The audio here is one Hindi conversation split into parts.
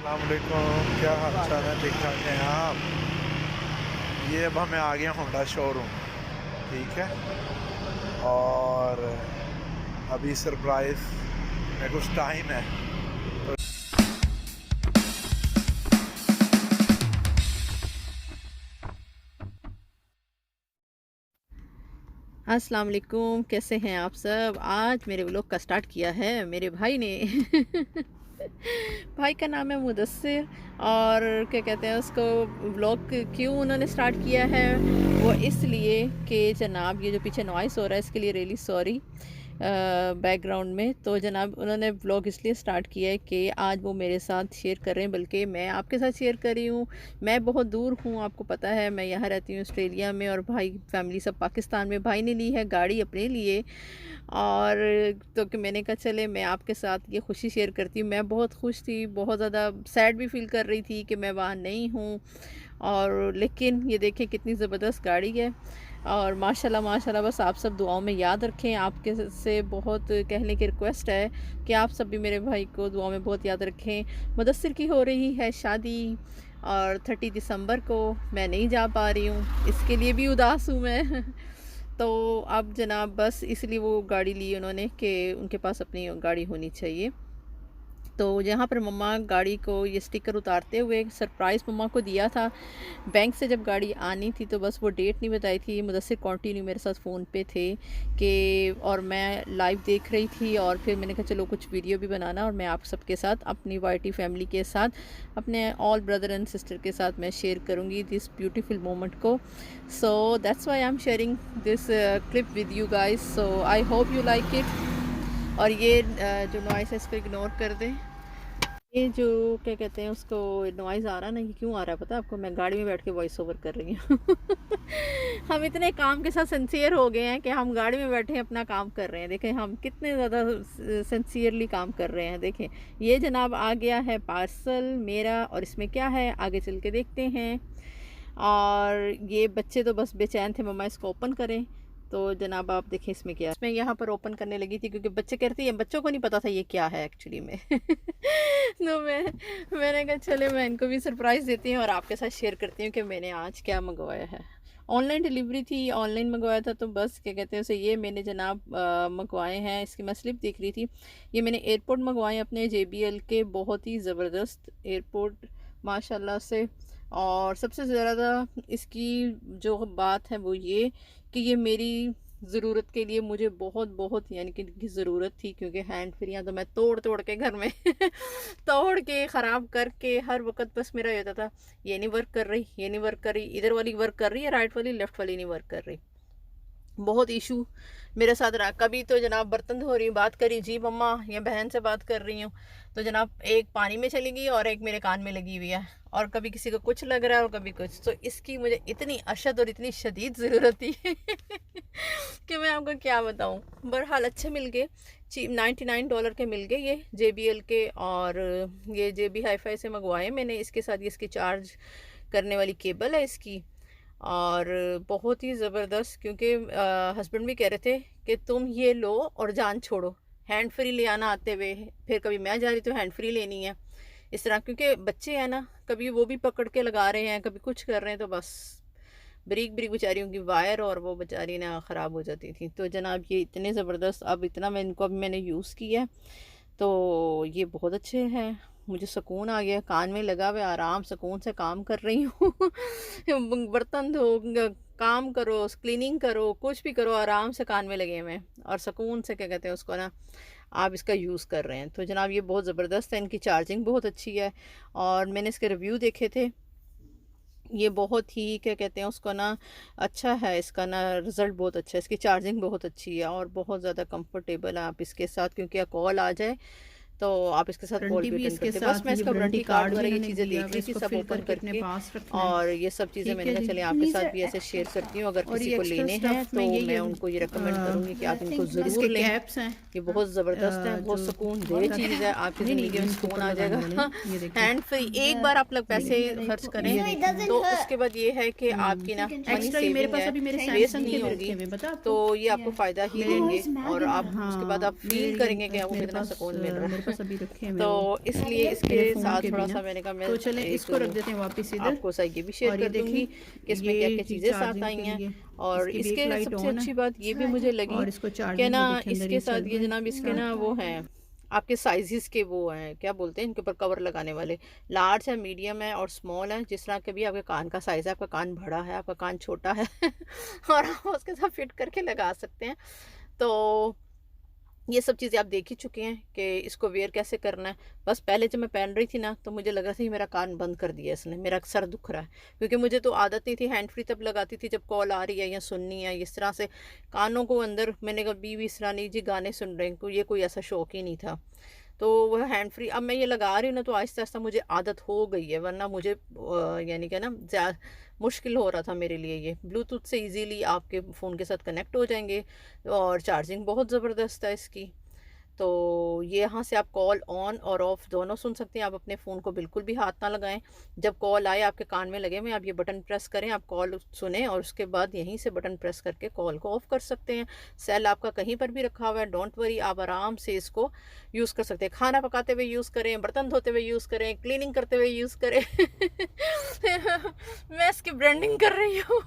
अस्सलामुअलैकुम, क्या हाल चाल है? ठीक ठाक हैं आप? ये अब हमें आ गए होंडा शोरूम, ठीक है। और अभी सरप्राइज़ में कुछ टाइम है तो अस्सलाम वालेकुम, कैसे हैं आप सब? आज मेरे व्लॉग का स्टार्ट किया है मेरे भाई ने। भाई का नाम है मुदस्सिर। और क्या कहते हैं उसको, व्लॉग क्यों उन्होंने स्टार्ट किया है वो इसलिए कि जनाब ये जो पीछे नॉइस हो रहा है इसके लिए रियली सॉरी बैकग्राउंड में। तो जनाब उन्होंने व्लॉग इसलिए स्टार्ट किया है कि आज वो मेरे साथ शेयर कर रहे हैं, बल्कि मैं आपके साथ शेयर कर रही हूँ। मैं बहुत दूर हूँ, आपको पता है, मैं यहाँ रहती हूँ ऑस्ट्रेलिया में और भाई फैमिली सब पाकिस्तान में। भाई ने ली है गाड़ी अपने लिए, और तो कि मैंने कहा चले मैं आपके साथ ये खुशी शेयर करती हूँ। मैं बहुत खुश थी, बहुत ज़्यादा सैड भी फील कर रही थी कि मैं वहाँ नहीं हूँ। और लेकिन ये देखें कितनी ज़बरदस्त गाड़ी है। और माशाल्लाह माशाल्लाह, बस आप सब दुआओं में याद रखें। आपके से बहुत कहने की रिक्वेस्ट है कि आप सब भी मेरे भाई को दुआओं में बहुत याद रखें। मुदस्सिर की हो रही है शादी और 30 दिसंबर को मैं नहीं जा पा रही हूँ, इसके लिए भी उदास हूँ मैं। तो अब जनाब बस इसलिए वो गाड़ी ली उन्होंने कि उनके पास अपनी गाड़ी होनी चाहिए। तो यहाँ पर मम्मा गाड़ी को ये स्टिकर उतारते हुए सरप्राइज़ मम्मा को दिया था। बैंक से जब गाड़ी आनी थी तो बस वो डेट नहीं बताई थी। मुदस्सिर कंटिन्यू मेरे साथ फ़ोन पे थे कि, और मैं लाइव देख रही थी। और फिर मैंने कहा चलो कुछ वीडियो भी बनाना और मैं आप सबके साथ, अपनी वाईटी फैमिली के साथ, अपने ऑल ब्रदर एंड सिस्टर के साथ मैं शेयर करूँगी दिस ब्यूटीफुल मोमेंट को। So that's why I am sharing this clip with you guys. So I hope you like it. और ये जो नॉइस है इसको इग्नोर कर दें। ये जो क्या कहते हैं उसको, नॉइज़ आ रहा है ना, ये क्यों आ रहा है पता है आपको? मैं गाड़ी में बैठ के वॉइस ओवर कर रही हूँ। हम इतने काम के साथ सिंसियर हो गए हैं कि हम गाड़ी में बैठे अपना काम कर रहे हैं। देखें हम कितने ज़्यादा सिंसियरली काम कर रहे हैं। देखें ये जनाब आ गया है पार्सल मेरा, और इसमें क्या है आगे चल के देखते हैं। और ये बच्चे तो बस बेचैन थे मम्मा इसको ओपन करें। तो जनाब आप देखें इसमें क्या है। मैं यहाँ पर ओपन करने लगी थी क्योंकि बच्चे कहते हैं, बच्चों को नहीं पता था ये क्या है एक्चुअली में। तो मैंने कहा चले मैं इनको भी सरप्राइज़ देती हूँ और आपके साथ शेयर करती हूँ कि मैंने आज क्या मंगवाया है। ऑनलाइन डिलीवरी थी, ऑनलाइन मंगवाया था। तो बस क्या कहते हैं उसे, ये मैंने जनाब मंगवाए हैं। इसकी मैं स्लिप देख रही थी। ये मैंने एयरपोर्ट मंगवाए अपने JBL के, बहुत ही ज़बरदस्त एयरपोर्ट माशाल्लाह से। और सबसे ज़्यादा इसकी जो बात है वो ये कि ये मेरी ज़रूरत के लिए, मुझे बहुत बहुत यानी कि इनकी ज़रूरत थी, क्योंकि हैंड फ्रियाँ तो मैं तोड़ तोड़ के घर में तोड़ के ख़राब करके हर वक्त बस मेरा ये होता था, ये नहीं वर्क कर रही, ये नहीं वर्क कर रही, इधर वाली वर्क कर रही है, राइट वाली, लेफ़्ट वाली नहीं वर्क कर रही। बहुत इशू मेरे साथ रहा। कभी तो जनाब बर्तन धो रही हूँ, बात करी जी मम्मा, या बहन से बात कर रही हूँ, तो जनाब एक पानी में चली गई और एक मेरे कान में लगी हुई है। और कभी किसी को कुछ लग रहा है और कभी कुछ। तो इसकी मुझे इतनी अशद और इतनी शदीद ज़रूरत थी कि मैं आपको क्या बताऊँ। बहरहाल अच्छे मिल गए, $99 के मिल गए ये JBL के। और ये JB Hi-Fi से मंगवाए मैंने। इसके साथ ये इसकी चार्ज करने वाली केबल है इसकी। और बहुत ही ज़बरदस्त, क्योंकि हस्बैंड भी कह रहे थे कि तुम ये लो और जान छोड़ो, हैंड फ्री ले आना आते हुए, फिर कभी मैं जा रही तो हैंड फ्री लेनी है इस तरह। क्योंकि बच्चे हैं ना, कभी वो भी पकड़ के लगा रहे हैं, कभी कुछ कर रहे हैं, तो बस बरीक बरीक बेचारियों की वायर और वो बेचारी ना ख़राब हो जाती थी। तो जनाब ये इतने ज़बरदस्त, अब इतना मैं इनको अभी मैंने यूज़ किया है तो ये बहुत अच्छे हैं। मुझे सुकून आ गया, कान में लगा हुआ, आराम सुकून से काम कर रही हूँ। बर्तन धो, काम करो, क्लीनिंग करो, कुछ भी करो, आराम से कान में लगे हुए हैं और सुकून से क्या कहते हैं उसको ना, आप इसका यूज़ कर रहे हैं। तो जनाब ये बहुत ज़बरदस्त है, इनकी चार्जिंग बहुत अच्छी है। और मैंने इसके रिव्यू देखे थे, ये बहुत ही क्या कहते हैं उसको ना, अच्छा है इसका ना, रिज़ल्ट बहुत अच्छा है, इसकी चार्जिंग बहुत अच्छी है और बहुत ज़्यादा कंफर्टेबल है आप इसके साथ। क्योंकि कॉल आ जाए तो आप इसके साथ कॉल वारंटी भी भी अटेंड इसके करते। बस साथ, मैं ये इसका वारंटी वारंटी कार्ड कार्ड भी वगैरह ये इन्होंने चीज़ें दिया देख हुआ है, रही थी इसको सब फिल ओपन करके अपने करके। पास रखना है। और ये सब चीज़ें ठीक मैंने है कहा जी। चले And आपके these साथ are भी ऐसे शेयर extra, करती हूँ। अगर और किसी ये को एक्स्ट्रा लेने हैं स्टफ तो में मैं ये उनको ये रिकमेंड करूँगी कि आप आई इनको थिंक ज़रूर इसके लें। कैप्स हैं, ये बहुत ज़बरदस्त है, बहुत जो सुकून दे चीज़ है, आपकी नहीं नहीं ज़िंदगी में जिनको सुकून ऊपर आ लगाने वाले जाएगा। हैं, ये देखें, हैंड फ्री, एक बार आप लोग पैसे खर्च करें ये देखें। तो उसके बाद ये है कि आपकी ना मनी एक्स्ट्रा ही मेरे सेविंग पास है, अभी मेरे वेस्ट सैमसंग के नहीं भी होगी। रखे हुए हैं, पता तो आपको? ये आपको फ़ायदा ही मेरे देंगे और आप उसके बाद हाँ आप फील करेंगे कि आपको मेरे कितना पास सुकून मिल रहा मेरे पास अभी रखे हैं तो इसलिए इसके मेरे फ़ोन साथ के थोड़ा बिना। सा मैंने कहा मैं तो चलें इसको रख देते हैं वापस इधर। आपको सही ये भी शेयर और ये कर दूंगी देखें, कि इसमें ये क्या क्या जी चीज़ें साथ चार्जिंग आई के हैं। लिए और इसकी भी इसके एक लाइट सबसे ऑन है अच्छी बात ये भी मुझे लगी और इसको कि चार्जिंग ना भी देखें अंदर इसके ये साथ चल ये रहा जनाब इसके है। ना वो हैं आपके साइजेस के वो हैं, क्या बोलते हैं इनके ऊपर कवर लगाने वाले, लार्ज है, मीडियम है और स्मॉल है। जिस तरह के भी आपके कान का साइज़ है, आपका कान बड़ा है, आपका कान छोटा है और आप उसके साथ फिट करके लगा सकते हैं। तो ये सब चीज़ें आप देख ही चुके हैं कि इसको वेयर कैसे करना है। बस पहले जब मैं पहन रही थी ना तो मुझे लग रहा था कि मेरा कान बंद कर दिया इसने, मेरा सर दुख रहा है, क्योंकि मुझे तो आदत नहीं थी। हैंड फ्री तब लगाती थी जब कॉल आ रही है या सुननी है, इस तरह से कानों को अंदर मैंने कभी भी इस तरह नहीं जी गाने सुन रहे हैं, ये कोई ऐसा शौक ही नहीं था। तो वह हैंड फ्री अब मैं ये लगा रही हूँ ना तो आहिस्ता आहिस्ता मुझे आदत हो गई है, वरना मुझे यानी कि ना मुश्किल हो रहा था मेरे लिए। ये ब्लूटूथ से इजीली आपके फ़ोन के साथ कनेक्ट हो जाएंगे और चार्जिंग बहुत ज़बरदस्त है इसकी। तो ये यहाँ से आप कॉल ऑन और ऑफ दोनों सुन सकते हैं। आप अपने फ़ोन को बिल्कुल भी हाथ ना लगाएं, जब कॉल आए आपके कान में लगे हुए आप ये बटन प्रेस करें, आप कॉल सुने और उसके बाद यहीं से बटन प्रेस करके कॉल को ऑफ़ कर सकते हैं। सेल आपका कहीं पर भी रखा हुआ है, डोंट वरी, आप आराम से इसको यूज़ कर सकते हैं। खाना पकाते हुए यूज़ करें, बर्तन धोते हुए यूज़ करें, क्लीनिंग करते हुए यूज़ करें मैं इसकी ब्रांडिंग कर रही हूँ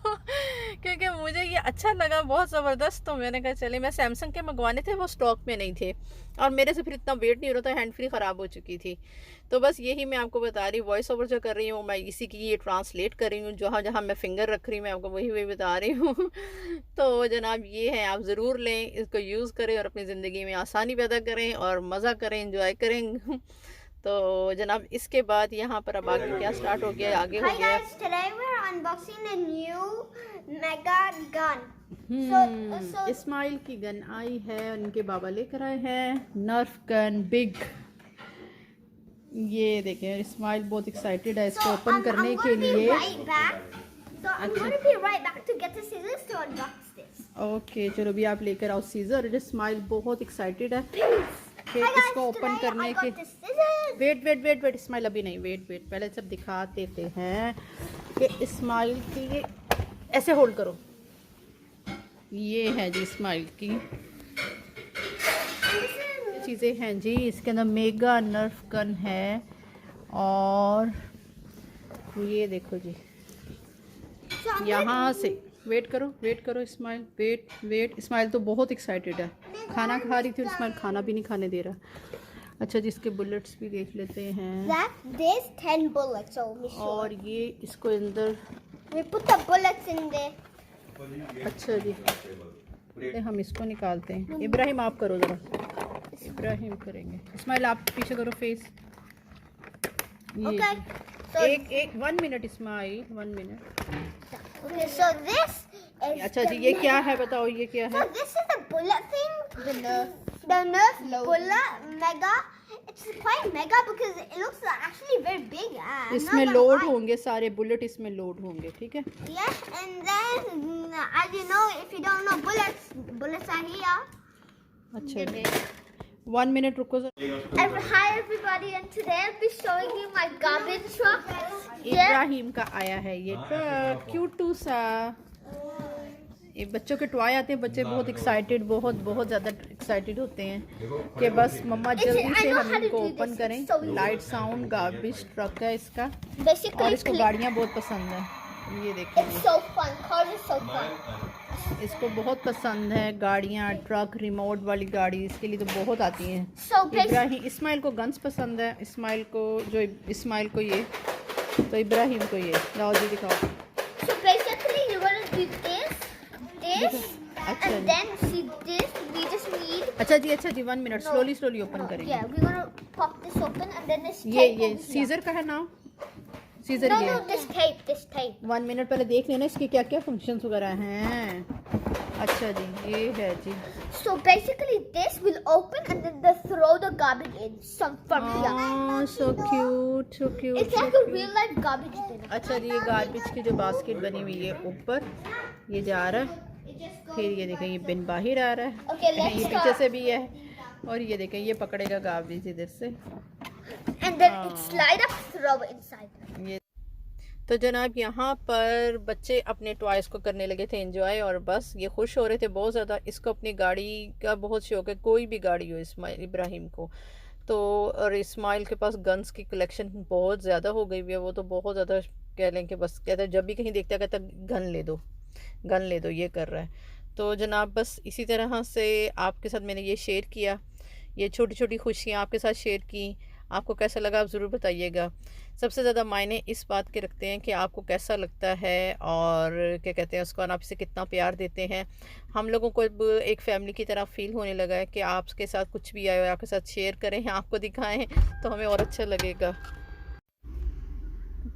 क्योंकि मुझे ये अच्छा लगा बहुत ज़बरदस्त। तो मैंने कहा चले, मैं सैमसंग के मंगवाने थे, वो स्टॉक में नहीं थे और मेरे से फिर इतना वेट नहीं हो रहा था, हैंड फ्री ख़राब हो चुकी थी। तो बस यही मैं आपको बता रही हूँ, वॉइस ओवर जो कर रही हूँ मैं इसी की ये ट्रांसलेट कर रही हूँ, जहाँ जहाँ मैं फिंगर रख रही हूँ मैं आपको वही वही बता रही हूँ तो जनाब ये है, आप ज़रूर लें, इसको यूज़ करें और अपनी ज़िंदगी में आसानी पैदा करें और मज़ा करें, इंजॉय करें तो जनाब इसके बाद यहाँ पर अब आगे क्या स्टार्ट हो गया, आगे हो गया। Today we're unboxing the new Mega gun. Ismail की गन आई है, उनके बाबा लेकर आए हैं, नर्फ गन बिग। ये देखें इस्माइल बहुत एक्साइटेड है इसको ओपन करने I'm के gonna be लिए। right back. So I'm gonna be right back to get the scissors to unbox this. Okay चलो भी आप लेकर आओ सीजर। इस्माइल बहुत एक्साइटेड है कि Hi guys, इसको ओपन today करने I के। got the scissors. Wait Ismail अभी नहीं, वेट पहले सब दिखा देते हैं कि इस्माइल की ये ऐसे होल्ड करो। ये है जी इस्माइल की चीज़ें हैं जी, इसके अंदर मेगा नर्फ गन है और ये देखो जी So I'm यहाँ से वेट करो इस्माइल, वेट इस्माइल तो बहुत एक्साइटेड है, खाना खा रही थी और इस्माइल खाना भी नहीं खाने दे रहा। अच्छा जी इसके बुलेट्स भी देख लेते हैं there's 10 bullets, so we sure. और ये इसको अंदर We put the bullets in there. अच्छा जी हम इसको निकालते हैं। इब्राहिम आप करो ज़रा, इब्राहिम करेंगे। इस्माइल आप पीछे करो फेस। ये Okay. So एक 1 minute Ismail, 1 minute. okay, so this is अच्छा the जी ये Mega- क्या है बताओ, ये क्या So है? this is the bullet thing. The Nerf bullet Mega. It's quite mega because it looks actually very big. I'm not इसमें gonna लोड lie. होंगे सारे बुलेट, इसमें लोड होंगे, ठीक है। Yes, and then as you know, if you don't know, bullets are here. अच्छा जी 1 मिनट रुको ज़रा। Hi everybody, and today I'll be showing you my garbage truck. Yeah. Ibrahim का आया है ये ट्रक, क्यूटू सा। ये बच्चों के टॉय आते हैं, बच्चे बहुत एक्साइटेड, बहुत ज़्यादा एक्साइटेड होते हैं कि बस मम्मा जल्दी से हम इनको ओपन करें। लाइट साउंड गार्बेज ट्रक है इसका Basically, और इसको गाड़ियाँ बहुत पसंद है। ये देखिए it's so fun. Cars are so fun. इसको बहुत पसंद है गाड़ियाँ, ट्रक, रिमोट वाली गाड़ी, इसके लिए तो बहुत आती हैं। So basically, इब्राहिम इस्माइल को गन्स पसंद है, इस्माइल को ये तो इब्राहिम को ये। लाओ जी दिखाओ। you're gonna do this, अच्छा and ji. then see this. We just need. अच्छा जी 1 मिनट, स्लोली ओपन करेंगे। Yeah, we're gonna pop this open, and then this ये tape. over here. सीजर का है नाम, सीजर No, ये no, है। this tape. 1 मिनट पहले देख लेना इसके क्या क्या फंक्शंस वगैरह हैं। अच्छा जी ये है जी। So basically, this will open, and then they throw the garbage in some from here. So cute It's like a real life garbage bin. अच्छा जी ये गार्बेज की जो बास्केट बनी हुई है ऊपर ये जा रहा है, फिर ये देखें ये बिन बाहर आ रहा है। Okay, let's ये start. पीछे से भी है और ये देखें ये पकड़ेगा गार्बेज इधर से। And then it slide up, throw it inside. ये तो जनाब यहाँ पर बच्चे अपने टॉयज़ को करने लगे थे एंजॉय और बस ये खुश हो रहे थे बहुत ज़्यादा। इसको अपनी गाड़ी का बहुत शौक है, कोई भी गाड़ी हो इब्राहिम को, तो और इस्माइल के पास गन्स की कलेक्शन बहुत ज़्यादा हो गई हुई है। वो तो बहुत ज़्यादा कह लें कि बस कहता है, जब भी कहीं देखता है कहता है गन ले दो, गन ले दो, ये कर रहा है। तो जनाब बस इसी तरह से आपके साथ मैंने ये शेयर किया, ये छोटी छोटी खुशियाँ आपके साथ शेयर की। आपको कैसा लगा आप ज़रूर बताइएगा। सबसे ज़्यादा मायने इस बात के रखते हैं कि आपको कैसा लगता है और क्या कहते हैं उसको, आप इसे कितना प्यार देते हैं। हम लोगों को अब एक फ़ैमिली की तरह फ़ील होने लगा है कि आपके साथ कुछ भी आए और आपके साथ शेयर करें, आपको दिखाएं, तो हमें और अच्छा लगेगा।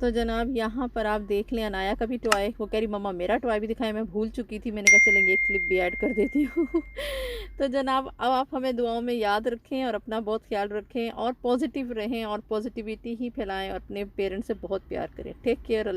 तो जनाब यहाँ पर आप देख लें अनाया का भी टॉय। वो कह रही मम्मा मेरा टॉय भी दिखाएं, मैं भूल चुकी थी। मैंने कहा चलेंगे एक क्लिप भी ऐड कर देती हूँ। तो जनाब अब आप हमें दुआओं में याद रखें और अपना बहुत ख्याल रखें और पॉजिटिव रहें और पॉजिटिविटी ही फैलाएं और अपने पेरेंट्स से बहुत प्यार करें। Take care.